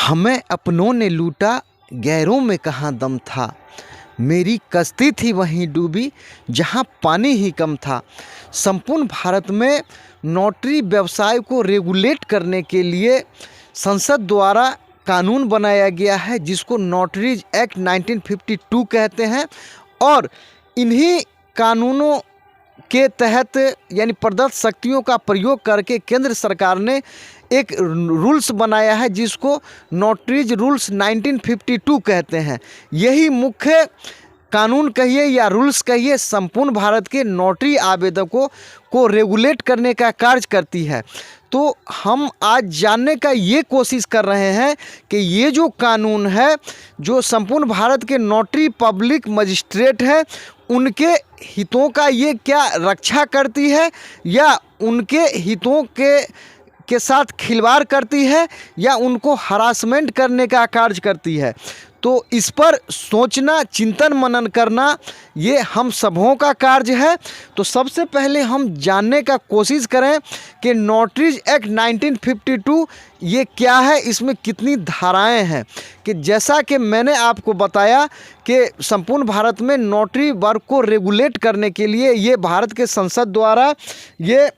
हमें अपनों ने लूटा, गैरों में कहाँ दम था। मेरी कश्ती थी वहीं डूबी जहाँ पानी ही कम था। संपूर्ण भारत में नोटरी व्यवसाय को रेगुलेट करने के लिए संसद द्वारा कानून बनाया गया है, जिसको नोटरीज एक्ट 1952 कहते हैं। और इन्हीं कानूनों के तहत यानी प्रदत्त शक्तियों का प्रयोग करके केंद्र सरकार ने एक रूल्स बनाया है, जिसको नोटरीज रूल्स 1952 कहते हैं। यही मुख्य कानून कहिए या रूल्स कहिए, संपूर्ण भारत के नोटरी आवेदकों को रेगुलेट करने का कार्य करती है। तो हम आज जानने का ये कोशिश कर रहे हैं कि ये जो कानून है, जो संपूर्ण भारत के नोटरी पब्लिक मजिस्ट्रेट है, उनके हितों का ये क्या रक्षा करती है या उनके हितों के साथ खिलवाड़ करती है या उनको हरासमेंट करने का कार्य करती है। तो इस पर सोचना, चिंतन मनन करना ये हम सबों का कार्य है। तो सबसे पहले हम जानने का कोशिश करें कि नोटरीज एक्ट 1952 ये क्या है, इसमें कितनी धाराएं हैं। कि जैसा कि मैंने आपको बताया कि संपूर्ण भारत में नोटरी वर्क को रेगुलेट करने के लिए ये भारत के संसद द्वारा ये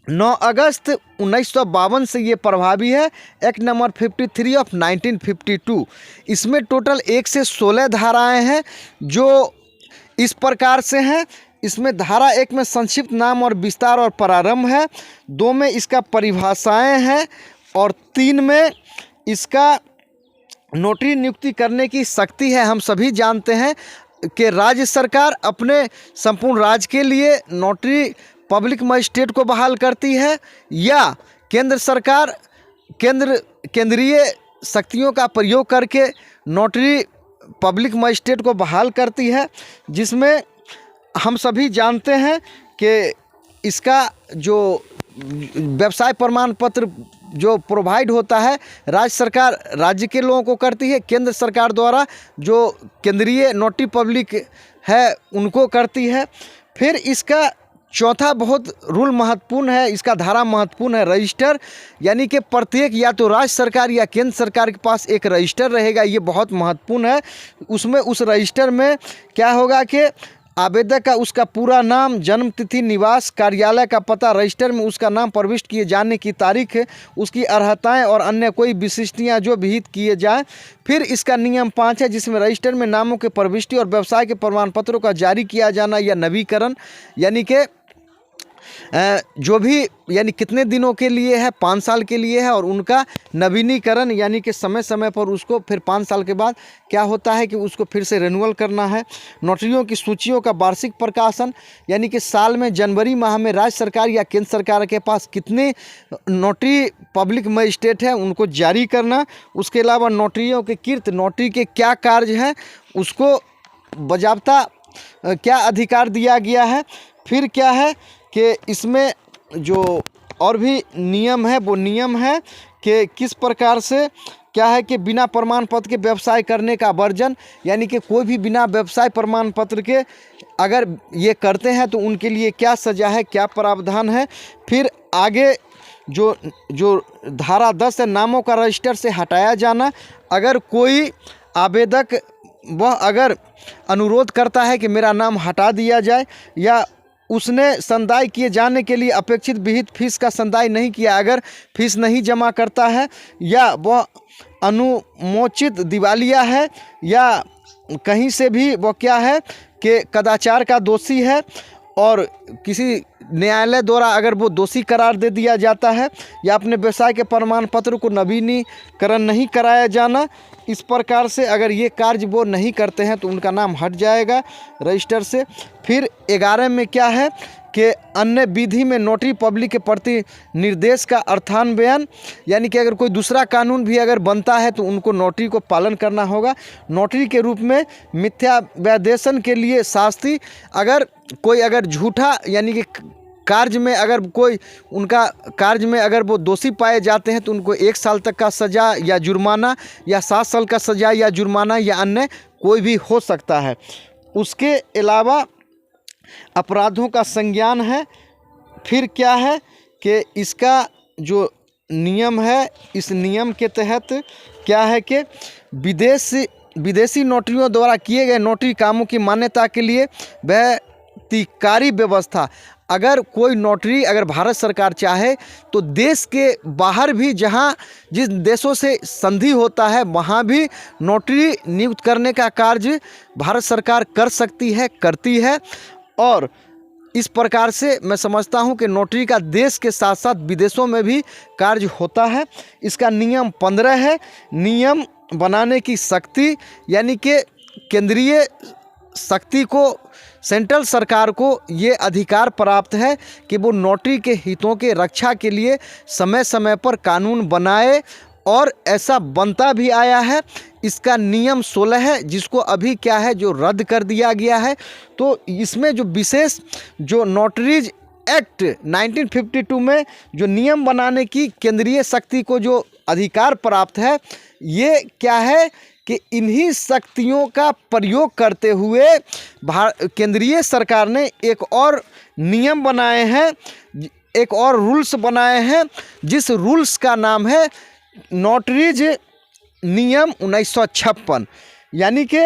9 अगस्त 1952 से ये प्रभावी है। Act number 53 of 1952। इसमें टोटल 1 से 16 धाराएं हैं जो इस प्रकार से हैं। इसमें धारा 1 में संक्षिप्त नाम और विस्तार और प्रारंभ है, 2 में इसका परिभाषाएं हैं और 3 में इसका नोटरी नियुक्ति करने की शक्ति है। हम सभी जानते हैं कि राज्य सरकार अपने संपूर्ण राज्य के लिए नोटरी पब्लिक मजिस्ट्रेट को बहाल करती है या केंद्र सरकार केंद्रीय शक्तियों का प्रयोग करके नोटरी पब्लिक मजिस्ट्रेट को बहाल करती है, जिसमें हम सभी जानते हैं कि इसका जो व्यवसाय प्रमाण पत्र जो प्रोवाइड होता है, राज्य सरकार राज्य के लोगों को करती है, केंद्र सरकार द्वारा जो केंद्रीय नोटरी पब्लिक है उनको करती है। फिर इसका चौथा बहुत रूल महत्वपूर्ण है, इसका धारा महत्वपूर्ण है, रजिस्टर। यानी कि प्रत्येक या तो राज्य सरकार या केंद्र सरकार के पास एक रजिस्टर रहेगा, ये बहुत महत्वपूर्ण है। उसमें उस रजिस्टर में क्या होगा कि आवेदक का उसका पूरा नाम, जन्म तिथि, निवास, कार्यालय का पता, रजिस्टर में उसका नाम प्रविष्ट किए जाने की तारीख है, उसकी अर्हताएं और अन्य कोई विशिष्टियां जो विहित किए जाएं। फिर इसका नियम 5 है, जिसमें रजिस्टर में नामों के प्रविष्टि और व्यवसाय के प्रमाण पत्रों का जारी किया जाना या नवीकरण, यानी कि जो भी यानी कितने दिनों के लिए है, 5 साल के लिए है, और उनका नवीनीकरण यानी कि समय समय पर उसको फिर 5 साल के बाद क्या होता है कि उसको फिर से रिन्यूअल करना है। नोटरियों की सूचियों का वार्षिक प्रकाशन, यानी कि साल में जनवरी माह में राज्य सरकार या केंद्र सरकार के पास कितने नोटरी पब्लिक मजिस्ट्रेट हैं उनको जारी करना। उसके अलावा नोटरियों के किर्त, नोटरी के क्या कार्य हैं, उसको बजाबता क्या अधिकार दिया गया है। फिर क्या है कि इसमें जो और भी नियम है, वो नियम है कि किस प्रकार से क्या है कि बिना प्रमाण पत्र के व्यवसाय करने का वर्जन, यानी कि कोई भी बिना व्यवसाय प्रमाण पत्र के अगर ये करते हैं तो उनके लिए क्या सज़ा है, क्या प्रावधान है। फिर आगे जो धारा 10 है, नामों का रजिस्टर से हटाया जाना। अगर कोई आवेदक वह अगर अनुरोध करता है कि मेरा नाम हटा दिया जाए या उसने संदाय किए जाने के लिए अपेक्षित विहित फीस का संदाय नहीं किया, अगर फीस नहीं जमा करता है या वह अनुमोचित दिवालिया है या कहीं से भी वह क्या है कि कदाचार का दोषी है और किसी न्यायालय द्वारा अगर वो दोषी करार दे दिया जाता है या अपने व्यवसाय के प्रमाण पत्र को नवीनीकरण नहीं कराया जाना, इस प्रकार से अगर ये कार्य वो नहीं करते हैं तो उनका नाम हट जाएगा रजिस्टर से। फिर 11 में क्या है कि अन्य विधि में नोटरी पब्लिक के प्रति निर्देश का अर्थान्वयन, यानी कि अगर कोई दूसरा कानून भी अगर बनता है तो उनको नोटरी को पालन करना होगा। नोटरी के रूप में मिथ्या व्यादेशन के लिए शास्ति, अगर कोई अगर झूठा यानी कि कार्य में अगर कोई उनका कार्य में अगर वो दोषी पाए जाते हैं तो उनको 1 साल तक का सज़ा या जुर्माना या 7 साल का सज़ा या जुर्माना या अन्य कोई भी हो सकता है। उसके अलावा अपराधों का संज्ञान है। फिर क्या है कि इसका जो नियम है, इस नियम के तहत क्या है कि विदेशी नोटरियों द्वारा किए गए नोटरी कामों की मान्यता के लिए व्यतिकारी व्यवस्था। अगर कोई नोटरी अगर भारत सरकार चाहे तो देश के बाहर भी जहां जिस देशों से संधि होता है वहां भी नोटरी नियुक्त करने का कार्य भारत सरकार कर सकती है, करती है। और इस प्रकार से मैं समझता हूं कि नोटरी का देश के साथ साथ विदेशों में भी कार्य होता है। इसका नियम 15 है। नियम बनाने की शक्ति यानी कि केंद्रीय शक्ति को, सेंट्रल सरकार को ये अधिकार प्राप्त है कि वो नोटरी के हितों के रक्षा के लिए समय समय पर कानून बनाए, और ऐसा बनता भी आया है। इसका नियम 16 है जिसको अभी क्या है जो रद्द कर दिया गया है। तो इसमें जो विशेष जो नोटरीज एक्ट 1952 में जो नियम बनाने की केंद्रीय शक्ति को जो अधिकार प्राप्त है, ये क्या है कि इन्हीं शक्तियों का प्रयोग करते हुए केंद्रीय सरकार ने एक और नियम बनाए हैं, एक और रूल्स बनाए हैं, जिस रूल्स का नाम है नोटरीज नियम 1956। यानी कि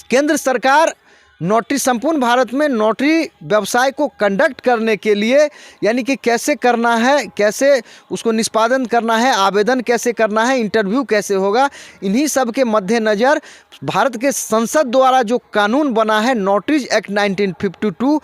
केंद्र सरकार नोटरी संपूर्ण भारत में नोटरी व्यवसाय को कंडक्ट करने के लिए, यानी कि कैसे करना है, कैसे उसको निष्पादन करना है, आवेदन कैसे करना है, इंटरव्यू कैसे होगा, इन्हीं सब के मद्देनज़र भारत के संसद द्वारा जो कानून बना है नोटरीज एक्ट 1952,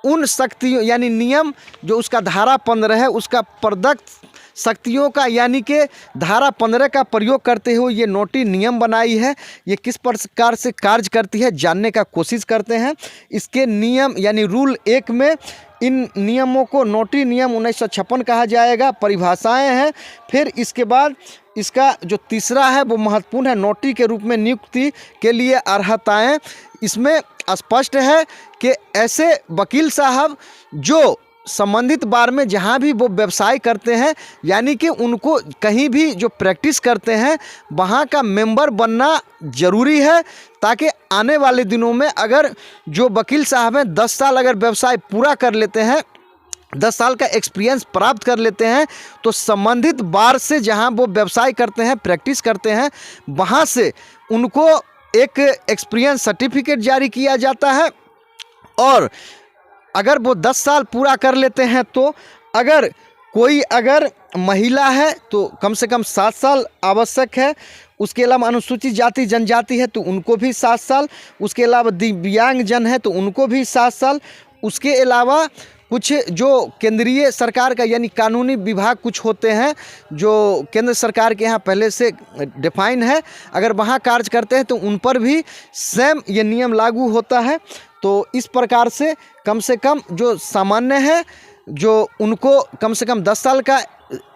उन शक्तियों यानी नियम जो उसका धारा 15 है उसका प्रदत्त शक्तियों का यानी कि धारा 15 का प्रयोग करते हुए ये नोटरी नियम बनाई है। ये किस प्रकार से कार्य करती है जानने का कोशिश करते हैं। इसके नियम यानी रूल 1 में इन नियमों को नोटरी नियम 1956 कहा जाएगा, परिभाषाएं हैं। फिर इसके बाद इसका जो तीसरा है वो महत्वपूर्ण है, नोटरी के रूप में नियुक्ति के लिए अर्हताएं। इसमें स्पष्ट है कि ऐसे वकील साहब जो संबंधित बार में जहां भी वो व्यवसाय करते हैं, यानी कि उनको कहीं भी जो प्रैक्टिस करते हैं वहां का मेंबर बनना ज़रूरी है, ताकि आने वाले दिनों में अगर जो वकील साहब हैं 10 साल अगर व्यवसाय पूरा कर लेते हैं, 10 साल का एक्सपीरियंस प्राप्त कर लेते हैं, तो संबंधित बार से जहां वो व्यवसाय करते हैं, प्रैक्टिस करते हैं, वहां से उनको एक एक्सपीरियंस सर्टिफिकेट जारी किया जाता है। और अगर वो 10 साल पूरा कर लेते हैं तो अगर कोई अगर महिला है तो कम से कम 7 साल आवश्यक है। उसके अलावा अनुसूचित जाति जनजाति है तो उनको भी 7 साल, उसके अलावा दिव्यांग जन है तो उनको भी 7 साल। उसके अलावा कुछ जो केंद्रीय सरकार का यानी कानूनी विभाग कुछ होते हैं जो केंद्र सरकार के यहाँ पहले से डिफाइन है, अगर वहाँ कार्य करते हैं तो उन पर भी सेम ये नियम लागू होता है। तो इस प्रकार से कम जो सामान्य है जो उनको कम से कम 10 साल का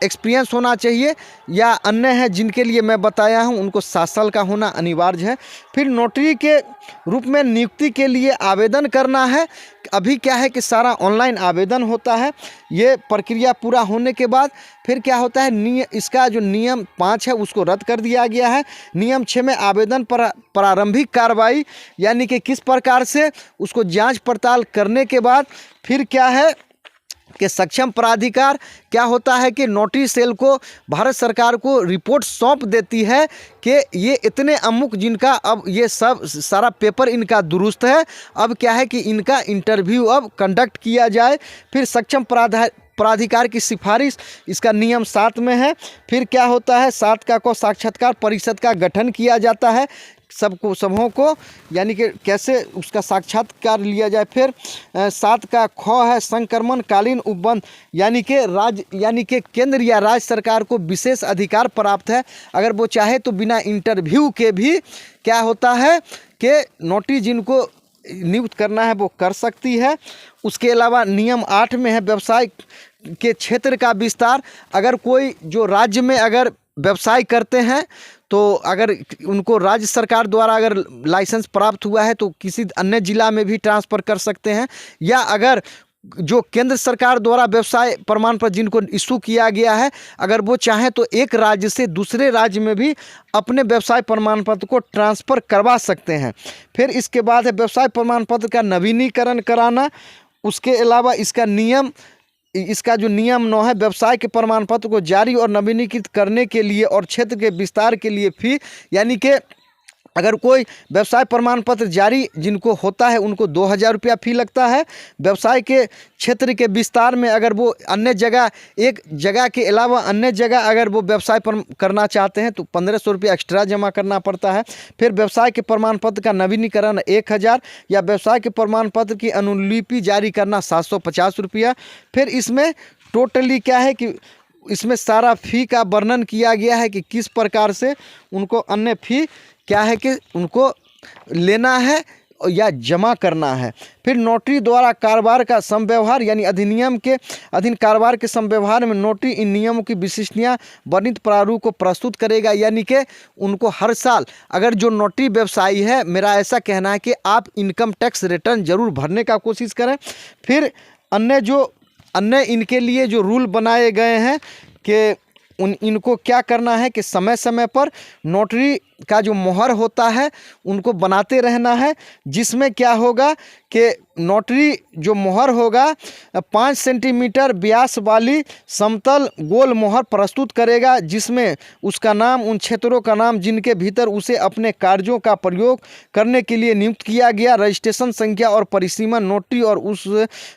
एक्सपीरियंस होना चाहिए, या अन्य है जिनके लिए मैं बताया हूं उनको 7 साल का होना अनिवार्य है। फिर नोटरी के रूप में नियुक्ति के लिए आवेदन करना है। अभी क्या है कि सारा ऑनलाइन आवेदन होता है। ये प्रक्रिया पूरा होने के बाद फिर क्या होता है, इसका जो नियम 5 है उसको रद्द कर दिया गया है। नियम 6 में आवेदन पर प्रारंभिक कार्रवाई यानी कि किस प्रकार से उसको जांच पड़ताल करने के बाद फिर क्या है कि सक्षम प्राधिकार क्या होता है कि नोटरी सेल को भारत सरकार को रिपोर्ट सौंप देती है कि ये इतने अमुक जिनका अब ये सब सारा पेपर इनका दुरुस्त है, अब क्या है कि इनका इंटरव्यू अब कंडक्ट किया जाए। फिर सक्षम प्राधिकार की सिफारिश इसका नियम 7 में है। फिर क्या होता है 7 का साक्षात्कार परिषद का गठन किया जाता है सबों को यानी कि कैसे उसका साक्षात्कार लिया जाए। फिर 7 का ख है संक्रमण कालीन उपबंध यानी कि केंद्र या राज्य सरकार को विशेष अधिकार प्राप्त है, अगर वो चाहे तो बिना इंटरव्यू के भी क्या होता है कि नोटरी जिनको नियुक्त करना है वो कर सकती है। उसके अलावा नियम 8 में है व्यवसाय के क्षेत्र का विस्तार। अगर कोई जो राज्य में अगर व्यवसाय करते हैं तो अगर उनको राज्य सरकार द्वारा अगर लाइसेंस प्राप्त हुआ है तो किसी अन्य जिला में भी ट्रांसफ़र कर सकते हैं, या अगर जो केंद्र सरकार द्वारा व्यवसाय प्रमाण पत्र जिनको इशू किया गया है अगर वो चाहें तो एक राज्य से दूसरे राज्य में भी अपने व्यवसाय प्रमाण पत्र को ट्रांसफ़र करवा सकते हैं। फिर इसके बाद है व्यवसाय प्रमाण पत्र का नवीनीकरण कराना। उसके अलावा इसका नियम इसका जो नियम 9 है, व्यवसाय के प्रमाण पत्र को जारी और नवीनीकृत करने के लिए और क्षेत्र के विस्तार के लिए फी, यानी कि अगर कोई व्यवसाय प्रमाण पत्र जारी जिनको होता है उनको 2000 रुपया फी लगता है। व्यवसाय के क्षेत्र के विस्तार में अगर वो अन्य जगह, एक जगह के अलावा अन्य जगह अगर वो व्यवसाय करना चाहते हैं तो 1500 रुपया एक्स्ट्रा जमा करना पड़ता है। फिर व्यवसाय के प्रमाण पत्र का नवीनीकरण 1000 या व्यवसाय के प्रमाण पत्र की अनुलिपि जारी करना 750 रुपया। फिर इसमें टोटली क्या है कि इसमें सारा फ़ी का वर्णन किया गया है कि किस प्रकार से उनको अन्य फ़ी क्या है कि उनको लेना है या जमा करना है। फिर नोटरी द्वारा कारोबार का समव्यवहार, यानी अधिनियम के अधीन कारोबार के समव्यवहार में नोटरी इन नियमों की विशिष्टता वर्णित प्रारूप को प्रस्तुत करेगा। यानी कि उनको हर साल अगर जो नोटरी व्यवसायी है, मेरा ऐसा कहना है कि आप इनकम टैक्स रिटर्न जरूर भरने का कोशिश करें। फिर अन्य इनके लिए जो रूल बनाए गए हैं कि इनको क्या करना है कि समय समय पर नोटरी का जो मोहर होता है उनको बनाते रहना है, जिसमें क्या होगा कि नोटरी जो मोहर होगा 5 सेंटीमीटर व्यास वाली समतल गोल मोहर प्रस्तुत करेगा, जिसमें उसका नाम, उन क्षेत्रों का नाम जिनके भीतर उसे अपने कार्यों का प्रयोग करने के लिए नियुक्त किया गया, रजिस्ट्रेशन संख्या और परिसीमा नोटरी और उस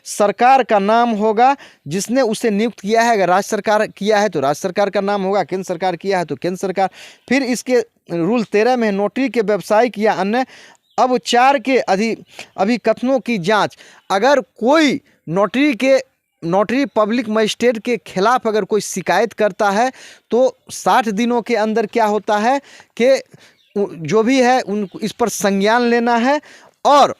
सरकार का नाम होगा जिसने उसे नियुक्त किया है। अगर राज्य सरकार किया है तो राज्य सरकार का नाम होगा, केंद्र सरकार किया है तो केंद्र सरकार। फिर इसके रूल 13 में नोटरी के व्यावसायिक या अन्य अवचार के अभिकथनों की जांच। अगर कोई नोटरी पब्लिक मजिस्ट्रेट के खिलाफ अगर कोई शिकायत करता है तो 60 दिनों के अंदर क्या होता है कि जो भी है उन इस पर संज्ञान लेना है। और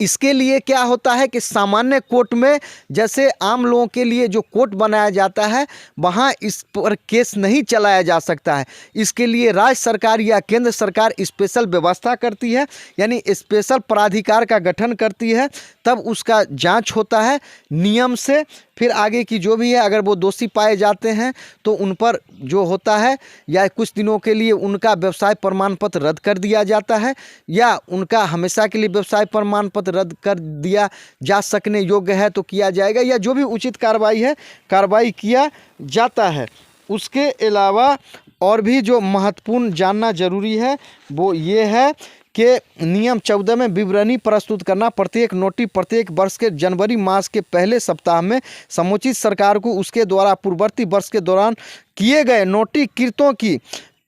इसके लिए क्या होता है कि सामान्य कोर्ट में, जैसे आम लोगों के लिए जो कोर्ट बनाया जाता है, वहाँ इस पर केस नहीं चलाया जा सकता है। इसके लिए राज्य सरकार या केंद्र सरकार स्पेशल व्यवस्था करती है, यानी स्पेशल प्राधिकार का गठन करती है, तब उसका जांच होता है नियम से। फिर आगे की जो भी है, अगर वो दोषी पाए जाते हैं तो उन पर जो होता है या कुछ दिनों के लिए उनका व्यवसाय प्रमाण पत्र रद्द कर दिया जाता है, या उनका हमेशा के लिए व्यवसाय प्रमाण पत्र रद्द कर दिया जा सकने योग्य है तो किया जाएगा, या जो भी उचित कार्रवाई है कार्रवाई किया जाता है। उसके अलावा और भी जो महत्वपूर्ण जानना जरूरी है वो ये है कि नियम 14 में विवरणी प्रस्तुत करना। प्रत्येक नोटरी प्रत्येक वर्ष के जनवरी मास के पहले सप्ताह में समुचित सरकार को उसके द्वारा पूर्ववर्ती वर्ष के दौरान किए गए नोटरी कृत्यों की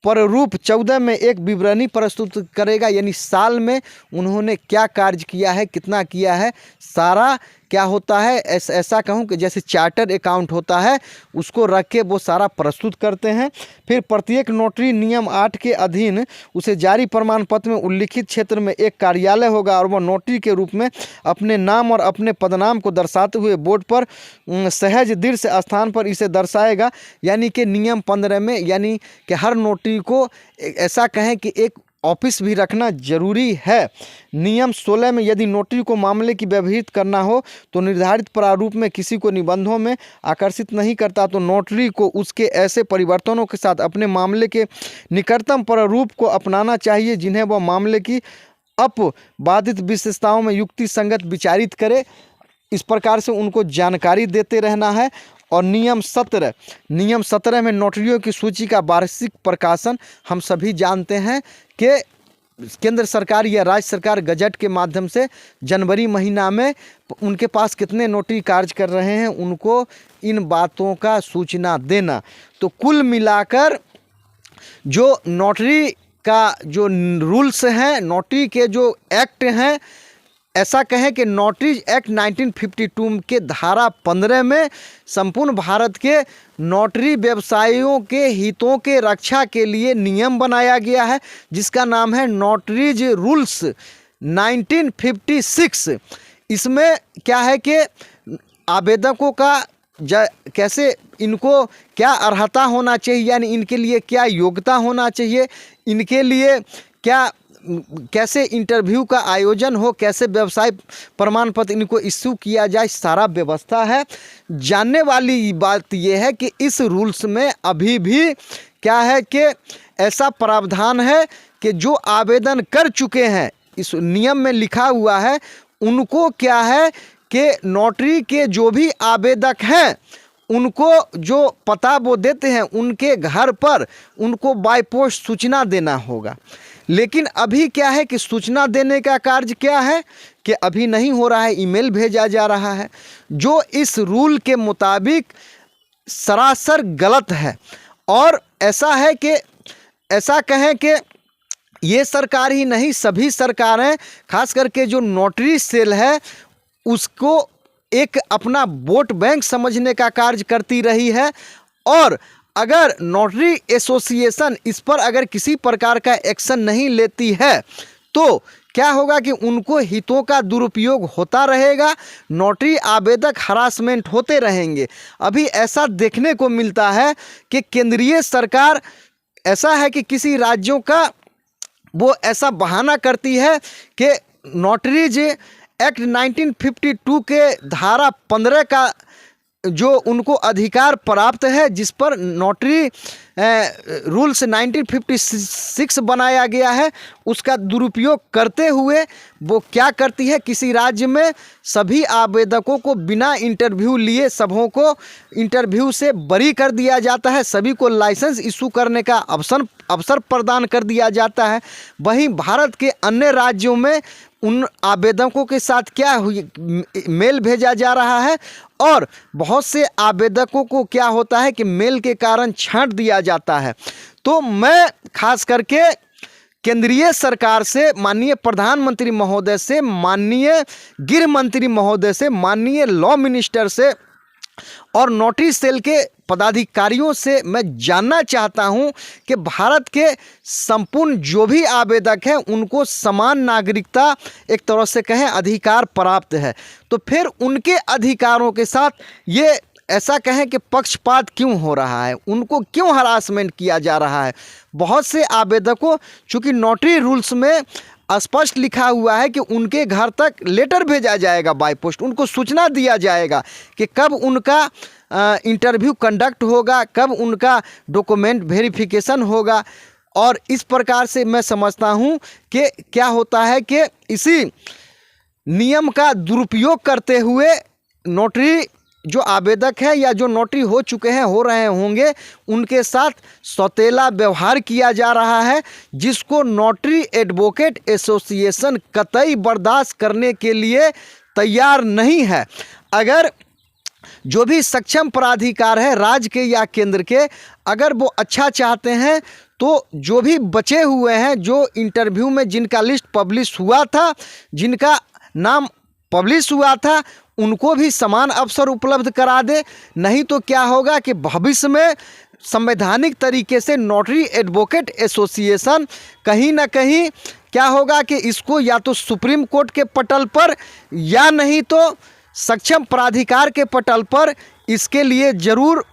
प्रारूप 14 में एक विवरणी प्रस्तुत करेगा, यानी साल में उन्होंने क्या कार्य किया है, कितना किया है, सारा क्या होता है, ऐसा कहूँ कि जैसे चार्टर अकाउंट होता है उसको रख के वो सारा प्रस्तुत करते हैं। फिर प्रत्येक नोटरी नियम 8 के अधीन उसे जारी प्रमाण पत्र में उल्लिखित क्षेत्र में एक कार्यालय होगा और वह नोटरी के रूप में अपने नाम और अपने पदनाम को दर्शाते हुए बोर्ड पर सहज दृश्य स्थान पर इसे दर्शाएगा। यानी कि नियम 15 में, यानी कि हर नोटरी को ऐसा कहें कि एक ऑफिस भी रखना जरूरी है। नियम 16 में यदि नोटरी को मामले की व्यवहित करना हो तो निर्धारित प्रारूप में किसी को निबंधों में आकर्षित नहीं करता तो नोटरी को उसके ऐसे परिवर्तनों के साथ अपने मामले के निकटतम प्रारूप को अपनाना चाहिए जिन्हें वह मामले की अपवादित विशेषताओं में युक्ति संगत विचारित करे। इस प्रकार से उनको जानकारी देते रहना है। और नियम 17 में नोटरियों की सूची का वार्षिक प्रकाशन। हम सभी जानते हैं कि केंद्र सरकार या राज्य सरकार गजट के माध्यम से जनवरी महीना में उनके पास कितने नोटरी कार्य कर रहे हैं उनको इन बातों का सूचना देना। तो कुल मिलाकर जो नोटरी का जो रूल्स हैं, नोटरी के जो एक्ट हैं, ऐसा कहें कि नोटरीज एक्ट 1952 के धारा 15 में संपूर्ण भारत के नोटरी व्यवसायियों के हितों के रक्षा के लिए नियम बनाया गया है जिसका नाम है नोटरीज रूल्स 1956। इसमें क्या है कि आवेदकों का कैसे इनको क्या अर्हता होना चाहिए, यानी इनके लिए क्या योग्यता होना चाहिए, इनके लिए क्या कैसे इंटरव्यू का आयोजन हो, कैसे व्यवसाय प्रमाण पत्र इनको इश्यू किया जाए, सारा व्यवस्था है। जानने वाली बात यह है कि इस रूल्स में अभी भी क्या है कि ऐसा प्रावधान है कि जो आवेदन कर चुके हैं, इस नियम में लिखा हुआ है, उनको क्या है कि नोटरी के जो भी आवेदक हैं उनको जो पता वो देते हैं उनके घर पर उनको बाय पोस्ट सूचना देना होगा। लेकिन अभी क्या है कि सूचना देने का कार्य क्या है कि अभी नहीं हो रहा है, ईमेल भेजा जा रहा है, जो इस रूल के मुताबिक सरासर गलत है। और ऐसा है कि ऐसा कहें कि ये सरकार ही नहीं, सभी सरकारें खास करके जो नोटरी सेल है उसको एक अपना वोट बैंक समझने का कार्य करती रही है। और अगर नोटरी एसोसिएशन इस पर अगर किसी प्रकार का एक्शन नहीं लेती है तो क्या होगा कि उनको हितों का दुरुपयोग होता रहेगा, नोटरी आवेदक हरासमेंट होते रहेंगे। अभी ऐसा देखने को मिलता है कि केंद्रीय सरकार ऐसा है कि किसी राज्यों का वो ऐसा बहाना करती है कि नोटरीज एक्ट 1952 के धारा 15 का जो उनको अधिकार प्राप्त है, जिस पर नोटरी रूल्स 1956 बनाया गया है, उसका दुरुपयोग करते हुए वो क्या करती है, किसी राज्य में सभी आवेदकों को बिना इंटरव्यू लिए सबों को इंटरव्यू से बरी कर दिया जाता है, सभी को लाइसेंस इशू करने का अवसर प्रदान कर दिया जाता है। वहीं भारत के अन्य राज्यों में उन आवेदकों के साथ क्या मेल भेजा जा रहा है और बहुत से आवेदकों को क्या होता है कि मेल के कारण छांट दिया जाता है। तो मैं खास करके केंद्रीय सरकार से, माननीय प्रधानमंत्री महोदय से, माननीय गृह मंत्री महोदय से, माननीय लॉ मिनिस्टर से और नोटरी सेल के पदाधिकारियों से मैं जानना चाहता हूं कि भारत के संपूर्ण जो भी आवेदक हैं उनको समान नागरिकता एक तरह से कहें अधिकार प्राप्त है, तो फिर उनके अधिकारों के साथ ये ऐसा कहें कि पक्षपात क्यों हो रहा है, उनको क्यों हरासमेंट किया जा रहा है। बहुत से आवेदकों, चूँकि नोटरी रूल्स में स्पष्ट लिखा हुआ है कि उनके घर तक लेटर भेजा जाएगा बाय पोस्ट, उनको सूचना दिया जाएगा कि कब उनका इंटरव्यू कंडक्ट होगा, कब उनका डॉक्यूमेंट वेरिफिकेशन होगा। और इस प्रकार से मैं समझता हूं कि क्या होता है कि इसी नियम का दुरुपयोग करते हुए नोटरी जो आवेदक है या जो नोटरी हो चुके हैं, हो रहे होंगे, उनके साथ सौतेला व्यवहार किया जा रहा है, जिसको नोटरी एडवोकेट एसोसिएशन कतई बर्दाश्त करने के लिए तैयार नहीं है। अगर जो भी सक्षम प्राधिकार है राज्य के या केंद्र के, अगर वो अच्छा चाहते हैं तो जो भी बचे हुए हैं, जो इंटरव्यू में जिनका लिस्ट पब्लिश हुआ था, जिनका नाम पब्लिश हुआ था, उनको भी समान अवसर उपलब्ध करा दे। नहीं तो क्या होगा कि भविष्य में संवैधानिक तरीके से नोटरी एडवोकेट एसोसिएशन कहीं ना कहीं क्या होगा कि इसको या तो सुप्रीम कोर्ट के पटल पर या नहीं तो सक्षम प्राधिकार के पटल पर इसके लिए ज़रूर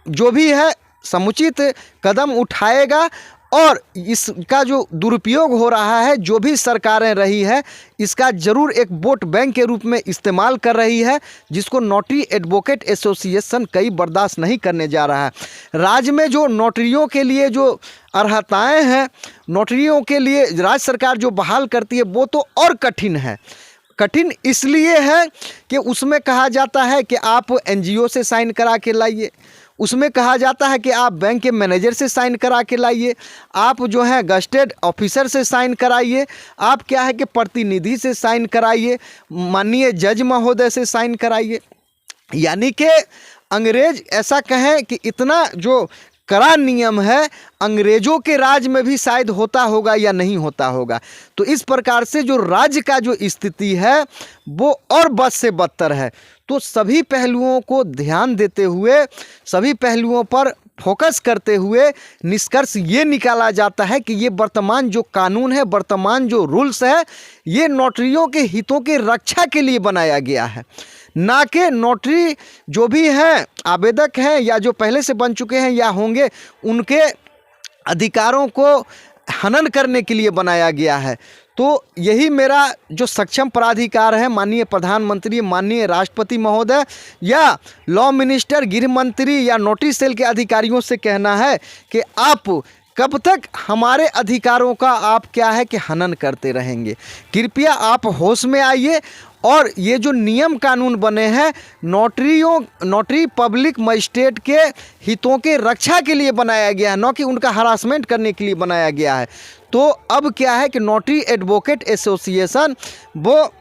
जो भी है समुचित कदम उठाएगा। और इसका जो दुरुपयोग हो रहा है, जो भी सरकारें रही है, इसका ज़रूर एक वोट बैंक के रूप में इस्तेमाल कर रही है, जिसको नोटरी एडवोकेट एसोसिएशन कई बर्दाश्त नहीं करने जा रहा है। राज्य में जो नोटरियों के लिए जो अर्हताएं हैं, नोटरियों के लिए राज्य सरकार जो बहाल करती है, वो तो और कठिन है। कठिन इसलिए है कि उसमें कहा जाता है कि आप एनजीओ से साइन करा के लाइए, उसमें कहा जाता है कि आप बैंक के मैनेजर से साइन करा के लाइए, आप जो है गस्टेड ऑफिसर से साइन कराइए, आप क्या है कि प्रतिनिधि से साइन कराइए, माननीय जज महोदय से साइन कराइए। यानी कि अंग्रेज ऐसा कहें कि इतना जो कड़ा नियम है, अंग्रेजों के राज में भी शायद होता होगा या नहीं होता होगा। तो इस प्रकार से जो राज्य का जो स्थिति है वो और बद से बदतर है। तो सभी पहलुओं को ध्यान देते हुए, सभी पहलुओं पर फोकस करते हुए निष्कर्ष ये निकाला जाता है कि ये वर्तमान जो कानून है, वर्तमान जो रूल्स है, ये नोटरियों के हितों की रक्षा के लिए बनाया गया है, ना कि नोटरी जो भी हैं आवेदक हैं या जो पहले से बन चुके हैं या होंगे, उनके अधिकारों को हनन करने के लिए बनाया गया है। तो यही मेरा जो सक्षम प्राधिकार है, माननीय प्रधानमंत्री, माननीय राष्ट्रपति महोदय या लॉ मिनिस्टर, गृह मंत्री या नोटरी सेल के अधिकारियों से कहना है कि आप कब तक हमारे अधिकारों का आप क्या है कि हनन करते रहेंगे? कृपया आप होश में आइए और ये जो नियम कानून बने हैं नोटरी पब्लिक मजिस्ट्रेट के हितों के रक्षा के लिए बनाया गया है, न कि उनका हरासमेंट करने के लिए बनाया गया है। तो अब क्या है कि नोटरी एडवोकेट एसोसिएशन वो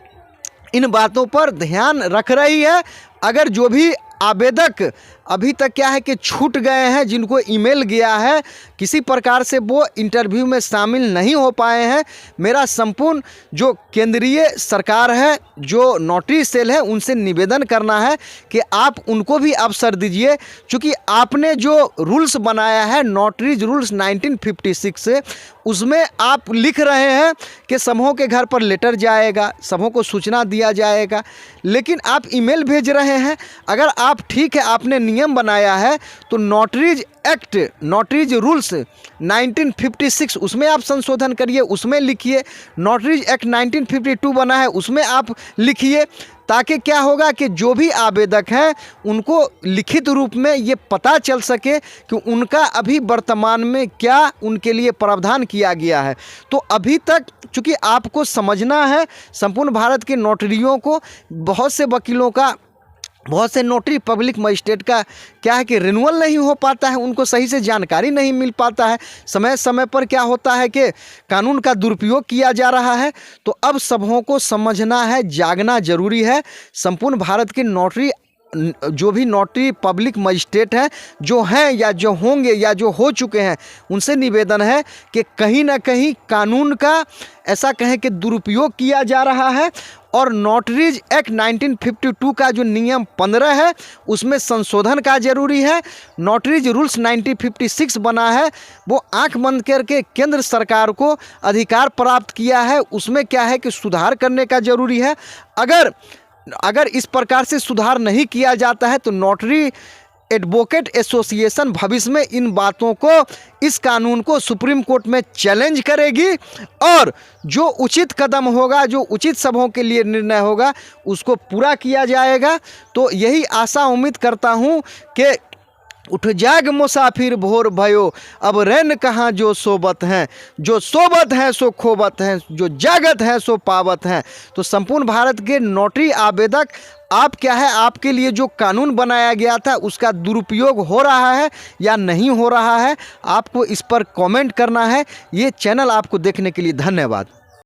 इन बातों पर ध्यान रख रही है। अगर जो भी आवेदक अभी तक क्या है कि छूट गए हैं, जिनको ईमेल गया है, किसी प्रकार से वो इंटरव्यू में शामिल नहीं हो पाए हैं, मेरा संपूर्ण जो केंद्रीय सरकार है, जो नोटरी सेल है, उनसे निवेदन करना है कि आप उनको भी अवसर दीजिए। क्योंकि आपने जो रूल्स बनाया है नोटरीज रूल्स 1956 से, उसमें आप लिख रहे हैं कि समूहों के घर पर लेटर जाएगा, समूह को सूचना दिया जाएगा, लेकिन आप ईमेल भेज रहे हैं। अगर आप ठीक है आपने नियम बनाया है तो नोटरीज एक्ट नोटरीज रूल्स 1956 उसमें आप संशोधन करिए, उसमें लिखिए। नोटरीज एक्ट 1952 बना है उसमें आप लिखिए, ताकि क्या होगा कि जो भी आवेदक हैं उनको लिखित रूप में ये पता चल सके कि उनका अभी वर्तमान में क्या उनके लिए प्रावधान किया गया है। तो अभी तक चूँकि आपको समझना है, संपूर्ण भारत के नोटरियों को बहुत से वकीलों का, बहुत से नोटरी पब्लिक मजिस्ट्रेट का क्या है कि रिन्यूअल नहीं हो पाता है, उनको सही से जानकारी नहीं मिल पाता है, समय समय पर क्या होता है कि कानून का दुरुपयोग किया जा रहा है। तो अब सबों को समझना है, जागना जरूरी है। संपूर्ण भारत के नोटरी जो भी नोटरी पब्लिक मजिस्ट्रेट हैं, जो हैं या जो होंगे या जो हो चुके हैं, उनसे निवेदन है कि कहीं ना कहीं कानून का ऐसा कहें कि दुरुपयोग किया जा रहा है और नोटरीज एक्ट 1952 का जो नियम 15 है उसमें संशोधन का जरूरी है। नोटरीज रूल्स 1956 बना है, वो आंख बंद करके केंद्र सरकार को अधिकार प्राप्त किया है, उसमें क्या है कि सुधार करने का जरूरी है। अगर इस प्रकार से सुधार नहीं किया जाता है तो नोटरी एडवोकेट एसोसिएशन भविष्य में इन बातों को, इस कानून को सुप्रीम कोर्ट में चैलेंज करेगी और जो उचित कदम होगा, जो उचित सबों के लिए निर्णय होगा, उसको पूरा किया जाएगा। तो यही आशा उम्मीद करता हूँ कि उठ जाग मुसाफिर भोर भयो, अब रैन कहाँ जो सोबत हैं, जो सोबत हैं सो खोबत हैं, जो जागत है सो पावत हैं। तो संपूर्ण भारत के नोटरी आवेदक, आप क्या है, आपके लिए जो कानून बनाया गया था उसका दुरुपयोग हो रहा है या नहीं हो रहा है, आपको इस पर कमेंट करना है। ये चैनल आपको देखने के लिए धन्यवाद।